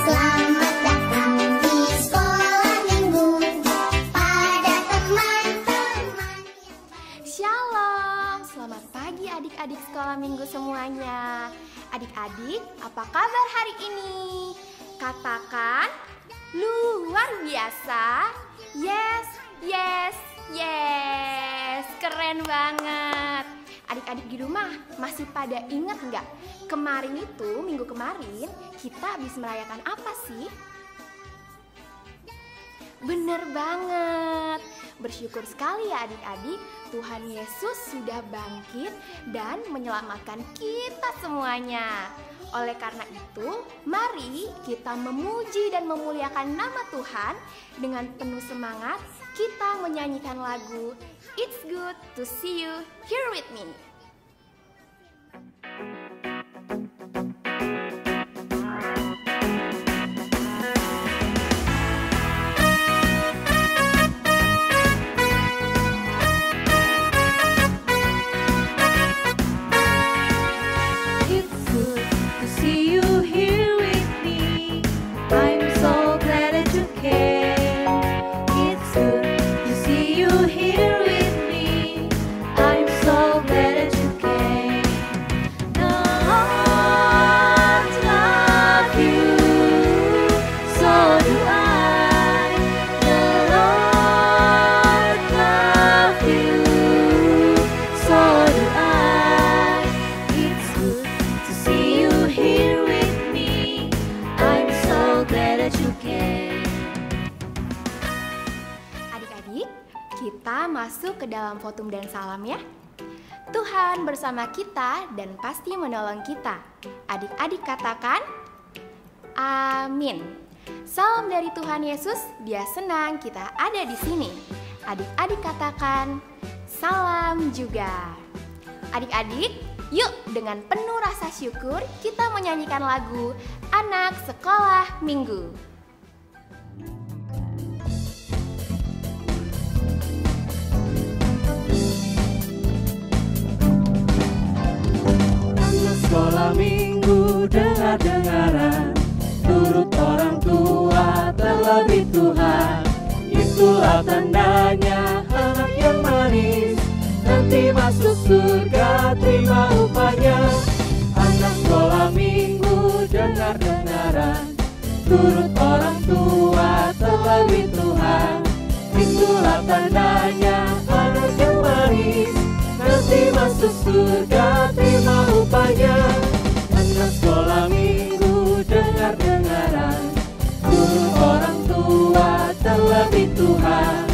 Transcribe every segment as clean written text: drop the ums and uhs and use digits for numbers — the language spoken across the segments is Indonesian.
Selamat datang di sekolah minggu pada teman-teman. Shalom, selamat pagi adik-adik sekolah minggu semuanya. Adik-adik, apa kabar hari ini? Katakan, luar biasa. Yes, yes, yes. Keren banget. Adik-adik di rumah masih pada ingat nggak? Kemarin itu, minggu kemarin, kita habis merayakan apa sih? Bener banget. Bersyukur sekali ya adik-adik, Tuhan Yesus sudah bangkit dan menyelamatkan kita semuanya. Oleh karena itu, mari kita memuji dan memuliakan nama Tuhan. Dengan penuh semangat, kita menyanyikan lagu It's Good to See You Here With Me. Kita masuk ke dalam votum dan salam ya. Tuhan bersama kita dan pasti menolong kita. Adik-adik katakan, amin. Salam dari Tuhan Yesus, Dia senang kita ada di sini. Adik-adik katakan, salam juga. Adik-adik, yuk dengan penuh rasa syukur kita menyanyikan lagu Anak Sekolah Minggu. Sekolah minggu dengar-dengaran, turut orang tua terlebih Tuhan. Itulah tandanya anak yang manis, nanti masuk surga terima upahnya. Anak sekolah minggu dengar-dengaran, turut orang tua terlebih Tuhan. Itulah tandanya anak yang manis, nanti masuk surga terima upahnya. Anak sekolah minggu dengar-dengaran, turut orang tua terlebih Tuhan.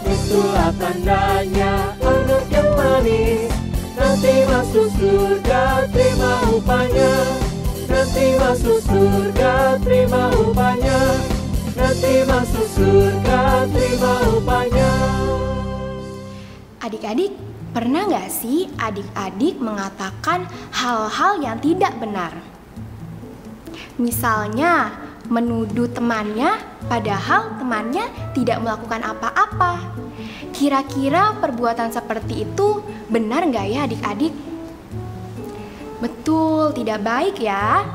Itulah tandanya anak yang manis, nanti masuk surga terima upahnya. Nanti masuk surga terima upahnya. Nanti masuk surga terima upahnya. Adik-adik, pernah nggak sih adik-adik mengatakan hal-hal yang tidak benar? Misalnya, menuduh temannya padahal temannya tidak melakukan apa-apa. Kira-kira perbuatan seperti itu benar nggak ya adik-adik? Betul, tidak baik ya.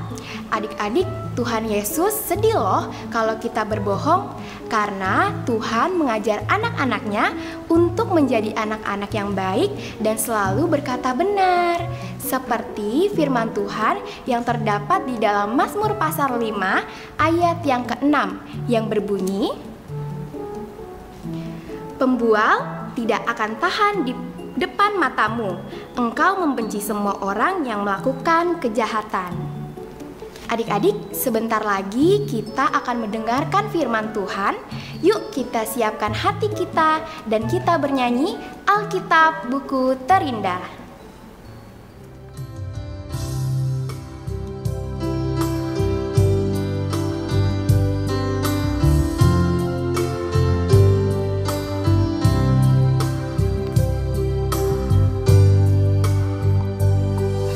Adik-adik, Tuhan Yesus sedih loh kalau kita berbohong, karena Tuhan mengajar anak-anaknya untuk menjadi anak-anak yang baik dan selalu berkata benar. Seperti firman Tuhan yang terdapat di dalam Mazmur pasal 5 ayat yang ke-6 yang berbunyi, "Pembual tidak akan tahan di depan matamu, engkau membenci semua orang yang melakukan kejahatan." Adik-adik, sebentar lagi kita akan mendengarkan firman Tuhan. Yuk kita siapkan hati kita dan kita bernyanyi Alkitab Buku Terindah.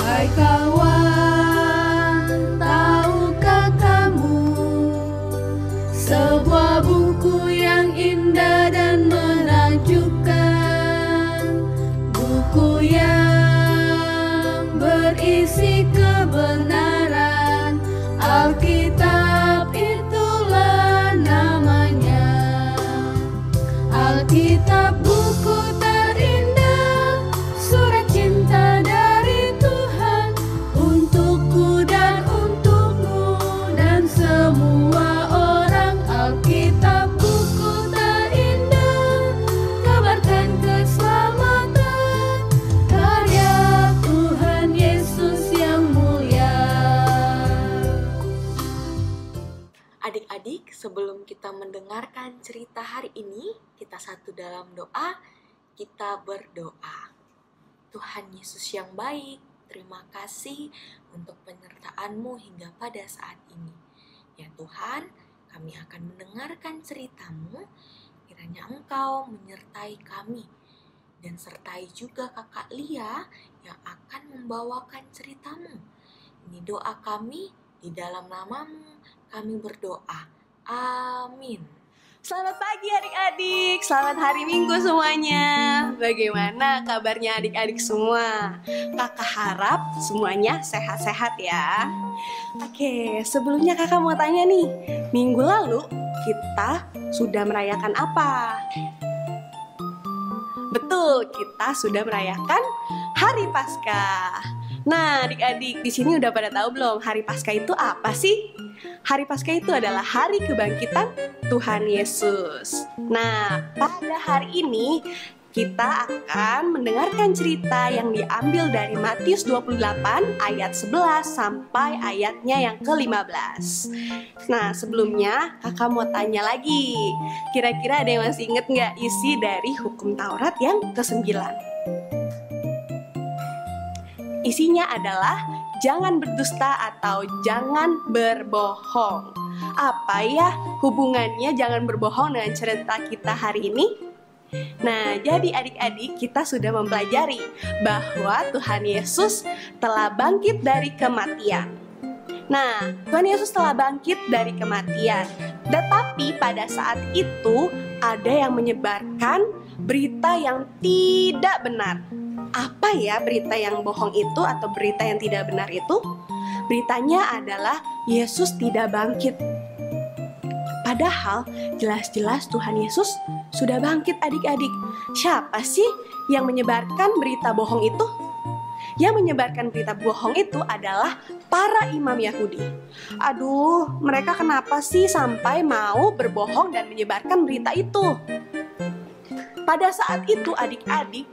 Hai kawan, tahukah kamu sebuah buku yang indah dan menakjubkan, buku yang berisi kebenaran Alkitab itulah namanya. Alkitab buku terindah, surat cinta dari Tuhan untukku dan untukmu dan semua orang. Alkitab buku terindah, kabarkan keselamatan, karya Tuhan Yesus yang mulia. Adik-adik, sebelum kita mendengarkan cerita hari ini, kita satu dalam doa, kita berdoa. Tuhan Yesus yang baik, terima kasih untuk penyertaan-Mu hingga pada saat ini. Ya Tuhan, kami akan mendengarkan cerita-Mu, kiranya Engkau menyertai kami, dan sertai juga kakak Lia yang akan membawakan cerita-Mu. Ini doa kami, di dalam nama-Mu kami berdoa. Amin. Selamat pagi adik-adik, selamat hari Minggu semuanya. Bagaimana kabarnya adik-adik semua? Kakak harap semuanya sehat-sehat ya. Oke, sebelumnya kakak mau tanya nih, minggu lalu kita sudah merayakan apa? Betul, kita sudah merayakan Hari Paskah. Nah, adik-adik di sini udah pada tahu belum Hari Paskah itu apa sih? Hari Paskah itu adalah hari kebangkitan Tuhan Yesus. Nah, pada hari ini kita akan mendengarkan cerita yang diambil dari Matius 28 ayat 11 sampai ayatnya yang ke-15. Nah, sebelumnya kakak mau tanya lagi. Kira-kira ada yang masih inget nggak isi dari hukum Taurat yang ke-9? Isinya adalah jangan berdusta atau jangan berbohong. Apa ya hubungannya jangan berbohong dengan cerita kita hari ini? Nah, jadi adik-adik kita sudah mempelajari bahwa Tuhan Yesus telah bangkit dari kematian. Nah, Tuhan Yesus telah bangkit dari kematian. Tetapi pada saat itu ada yang menyebarkan berita yang tidak benar. Apa ya berita yang bohong itu atau berita yang tidak benar itu? Beritanya adalah Yesus tidak bangkit. Padahal jelas-jelas Tuhan Yesus sudah bangkit adik-adik. Siapa sih yang menyebarkan berita bohong itu? Yang menyebarkan berita bohong itu adalah para imam Yahudi. Aduh, mereka kenapa sih sampai mau berbohong dan menyebarkan berita itu? Pada saat itu adik-adik,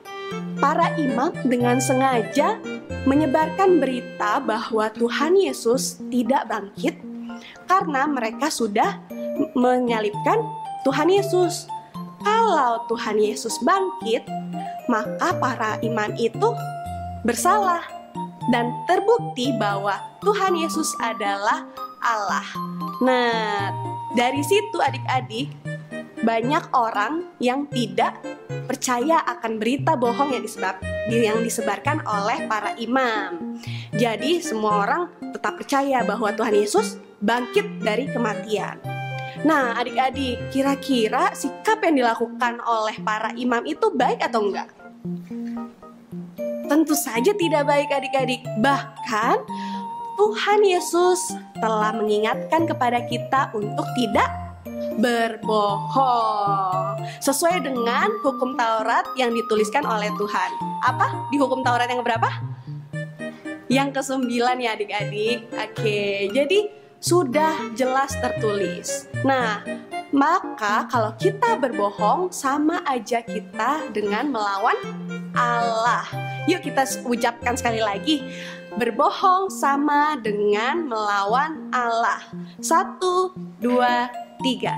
para imam dengan sengaja menyebarkan berita bahwa Tuhan Yesus tidak bangkit karena mereka sudah menyalibkan Tuhan Yesus. Kalau Tuhan Yesus bangkit, maka para imam itu bersalah dan terbukti bahwa Tuhan Yesus adalah Allah. Nah, dari situ adik-adik, banyak orang yang tidak percaya akan berita bohong yang disebarkan oleh para imam. Jadi semua orang tetap percaya bahwa Tuhan Yesus bangkit dari kematian. Nah, adik-adik, kira-kira sikap yang dilakukan oleh para imam itu baik atau enggak? Tentu saja tidak baik adik-adik. Bahkan Tuhan Yesus telah mengingatkan kepada kita untuk tidak berbohong sesuai dengan hukum Taurat yang dituliskan oleh Tuhan. Apa? Di hukum Taurat yang berapa? Yang ke-9 ya adik-adik. Oke, jadi sudah jelas tertulis. Nah, maka kalau kita berbohong sama aja kita dengan melawan Allah. Yuk kita ucapkan sekali lagi. Berbohong sama dengan melawan Allah. 1, 2, 3.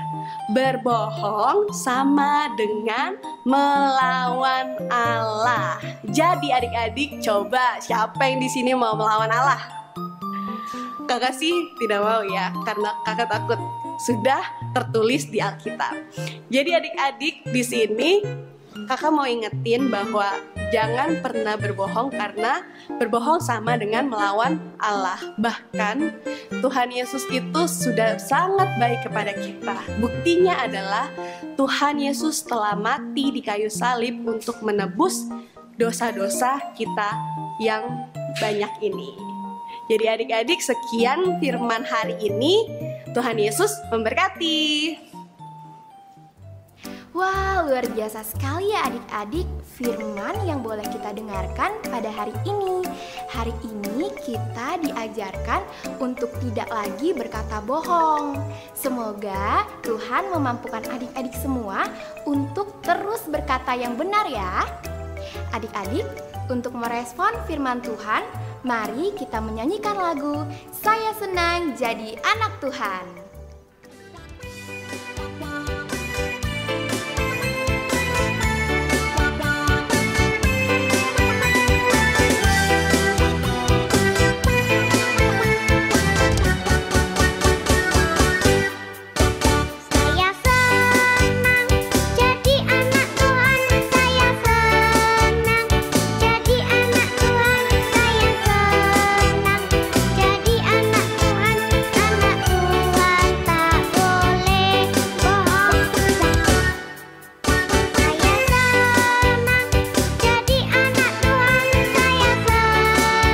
Berbohong sama dengan melawan Allah. Jadi adik-adik coba siapa yang di sini mau melawan Allah? Kakak sih tidak mau ya, karena kakak takut. Sudah tertulis di Alkitab. Jadi adik-adik di sini kakak mau ingetin bahwa jangan pernah berbohong karena berbohong sama dengan melawan Allah. Bahkan Tuhan Yesus itu sudah sangat baik kepada kita. Buktinya adalah Tuhan Yesus telah mati di kayu salib untuk menebus dosa-dosa kita yang banyak ini. Jadi adik-adik, sekian firman hari ini. Tuhan Yesus memberkati. Wah, luar biasa sekali ya adik-adik firman yang boleh kita dengarkan pada hari ini. Hari ini kita diajarkan untuk tidak lagi berkata bohong. Semoga Tuhan memampukan adik-adik semua untuk terus berkata yang benar ya. Adik-adik, untuk merespon firman Tuhan, mari kita menyanyikan lagu Saya Senang Jadi Anak Tuhan. Saya senang jadi anak Tuhan, saya senang jadi anak Tuhan, saya senang jadi anak Tuhan. Anak Tuhan tak boleh bohong. Saya senang jadi anak Tuhan, saya senang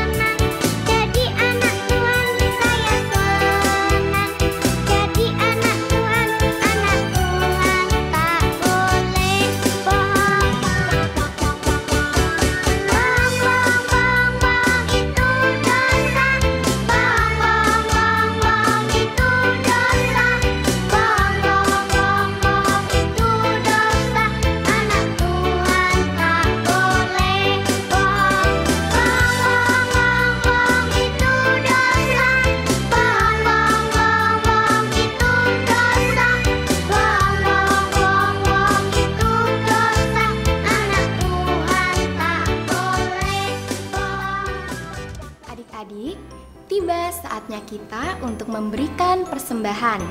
jadi anak Tuhan, saya senang jadi anak Tuhan. Anak Tuhan tak boleh bohong. Bohong, bohong, bohong, bohong itu dosa. Bohong, bohong, bohong, bohong itu dosa. Bohong, bohong, bohong, bohong itu dosa. Anak Tuhan tak boleh bohong. Bohong, bohong, bohong, bohong itu dosa. Bohong, bohong, bohong, bohong itu dosa. Bohong, bohong, bohong, bohong itu dosa. Anak Tuhan tak boleh bohong. Adik-adik, tiba saatnya kita untuk memberikan persembahan.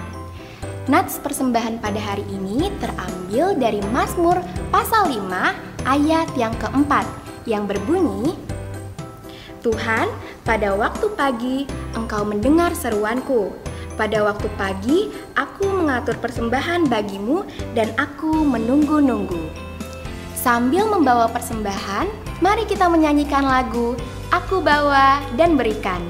Nats persembahan pada hari ini terambil dari Mazmur pasal 5 ayat yang keempat yang berbunyi, Tuhan, pada waktu pagi Engkau mendengar seruanku. Pada waktu pagi aku mengatur persembahan bagimu dan aku menunggu-nunggu. Sambil membawa persembahan, mari kita menyanyikan lagu Aku Bawa dan Berikan.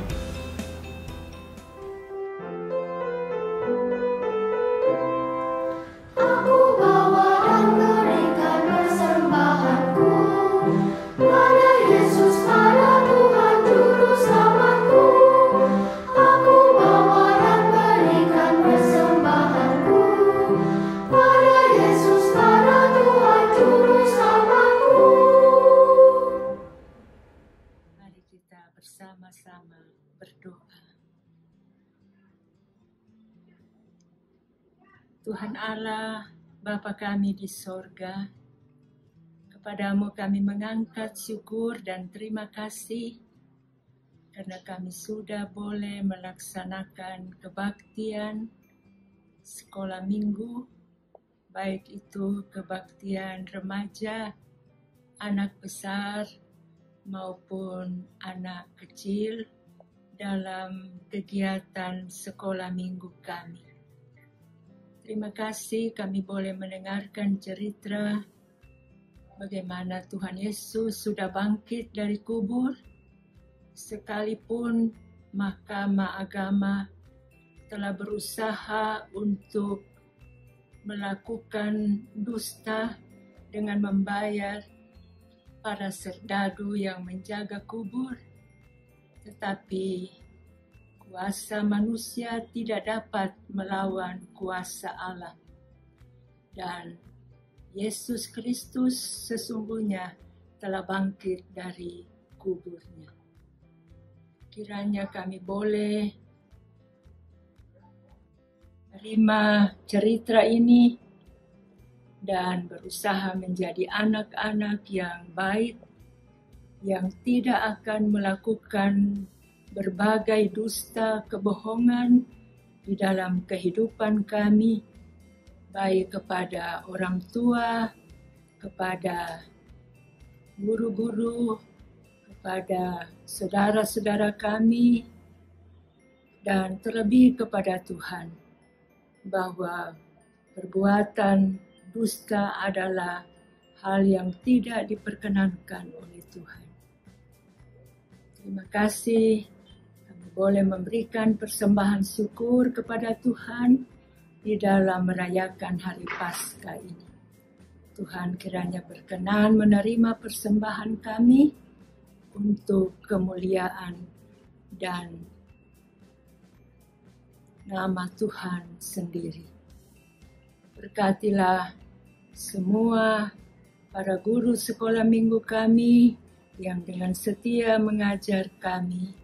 Aku bawa dan berikan persembahanku pada Yesus, pada Tuhan Juru Selamatku. Aku bawa dan berikan persembahanku pada Yesus, pada Tuhan Juru Selamatku. Mari kita bersama-sama berdoa. Tuhan Allah, Bapa kami di sorga, kepadamu kami mengangkat syukur dan terima kasih karena kami sudah boleh melaksanakan kebaktian sekolah minggu, baik itu kebaktian remaja, anak besar, maupun anak kecil dalam kegiatan sekolah minggu kami. Terima kasih kami boleh mendengarkan cerita bagaimana Tuhan Yesus sudah bangkit dari kubur, sekalipun mahkamah agama telah berusaha untuk melakukan dusta dengan membayar para serdadu yang menjaga kubur, tetapi kuasa manusia tidak dapat melawan kuasa Allah. Dan Yesus Kristus sesungguhnya telah bangkit dari kuburnya. Kiranya kami boleh terima cerita ini dan berusaha menjadi anak-anak yang baik, yang tidak akan melakukan berbagai dusta kebohongan di dalam kehidupan kami, baik kepada orang tua, kepada guru-guru, kepada saudara-saudara kami, dan terlebih kepada Tuhan, bahwa perbuatan dusta adalah hal yang tidak diperkenankan oleh Tuhan. Terima kasih. boleh memberikan persembahan syukur kepada Tuhan di dalam merayakan hari Paskah ini. Tuhan kiranya berkenan menerima persembahan kami untuk kemuliaan dan nama Tuhan sendiri. Berkatilah semua para guru sekolah minggu kami yang dengan setia mengajar kami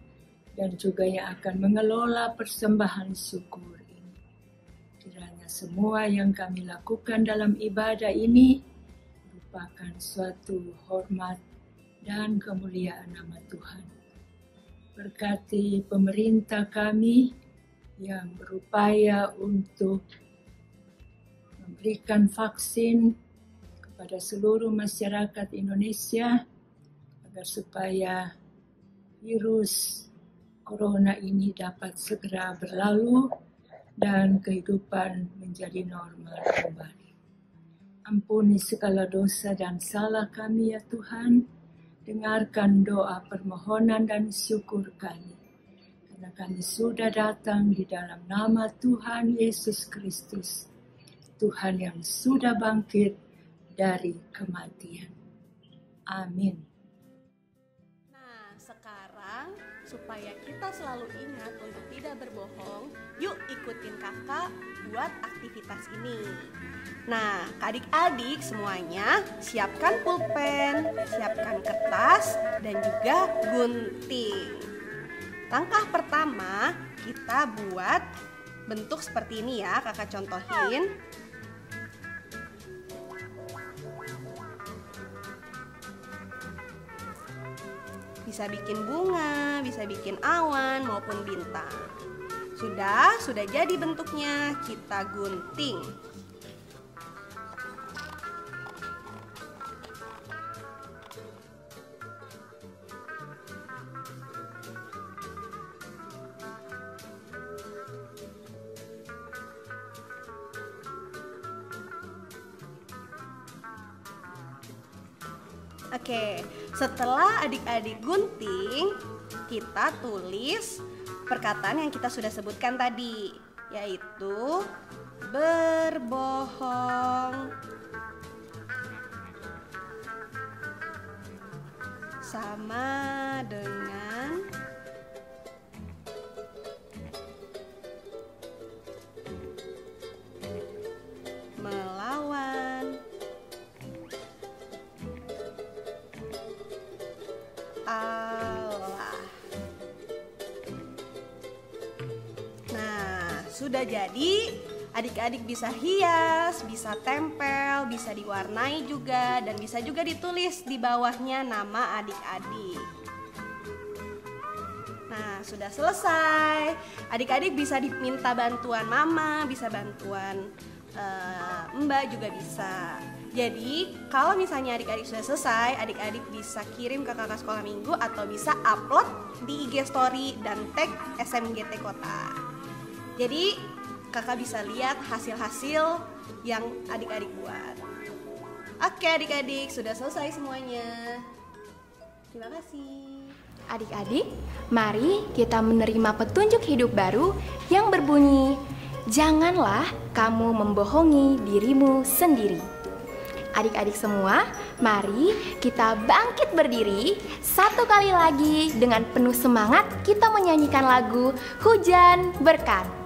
dan juga yang akan mengelola persembahan syukur ini. Kiranya semua yang kami lakukan dalam ibadah ini merupakan suatu hormat dan kemuliaan nama Tuhan. Berkati pemerintah kami yang berupaya untuk memberikan vaksin kepada seluruh masyarakat Indonesia agar supaya virus corona ini dapat segera berlalu dan kehidupan menjadi normal kembali. Ampuni segala dosa dan salah kami ya Tuhan. Dengarkan doa permohonan dan syukur kami. Karena kami sudah datang di dalam nama Tuhan Yesus Kristus. Tuhan yang sudah bangkit dari kematian. Amin. Nah, sekarang supaya kita selalu ingat untuk tidak berbohong, yuk ikutin kakak buat aktivitas ini. Nah, adik-adik semuanya siapkan pulpen, siapkan kertas, dan juga gunting. Langkah pertama, kita buat bentuk seperti ini ya, kakak contohin. Bisa bikin bunga, bisa bikin awan maupun bintang. Sudah jadi bentuknya, kita gunting. Oke, setelah adik-adik gunting, kita tulis perkataan yang kita sudah sebutkan tadi, yaitu berbohong sama dengan melawan Allah. Nah, sudah jadi, adik-adik bisa hias, bisa tempel, bisa diwarnai juga, dan bisa juga ditulis di bawahnya nama adik-adik. Nah, sudah selesai. Adik-adik bisa diminta bantuan mama, bisa bantuan mbak juga bisa. Jadi kalau misalnya adik-adik sudah selesai, adik-adik bisa kirim ke kakak sekolah minggu atau bisa upload di IG story dan tag SMGT Kota. Jadi kakak bisa lihat hasil-hasil yang adik-adik buat. Oke adik-adik, sudah selesai semuanya. Terima kasih. Adik-adik, mari kita menerima petunjuk hidup baru yang berbunyi, janganlah kamu membohongi dirimu sendiri. Adik-adik semua, mari kita bangkit berdiri. Satu kali lagi dengan penuh semangat kita menyanyikan lagu Hujan Berkat.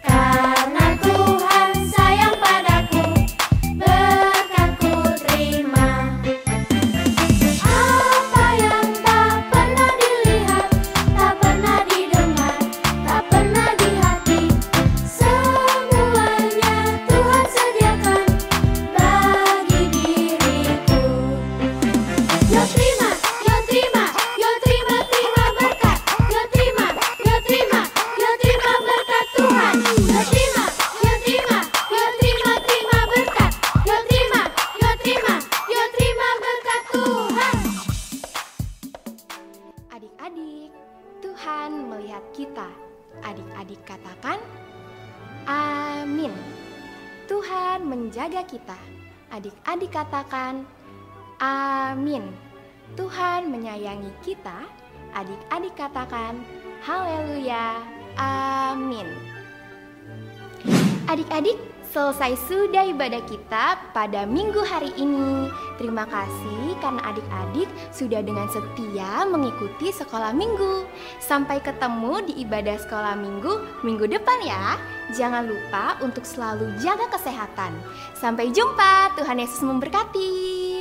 Karena Tuhan sayang padaku, berkat ku terima. Tuhan menjaga kita. Adik-adik katakan, amin. Tuhan menyayangi kita. Adik-adik katakan, haleluya, amin. Adik-adik, selesai sudah ibadah kita pada minggu hari ini. Terima kasih karena adik-adik sudah dengan setia mengikuti sekolah minggu. Sampai ketemu di ibadah sekolah minggu depan ya. Jangan lupa untuk selalu jaga kesehatan. Sampai jumpa, Tuhan Yesus memberkati.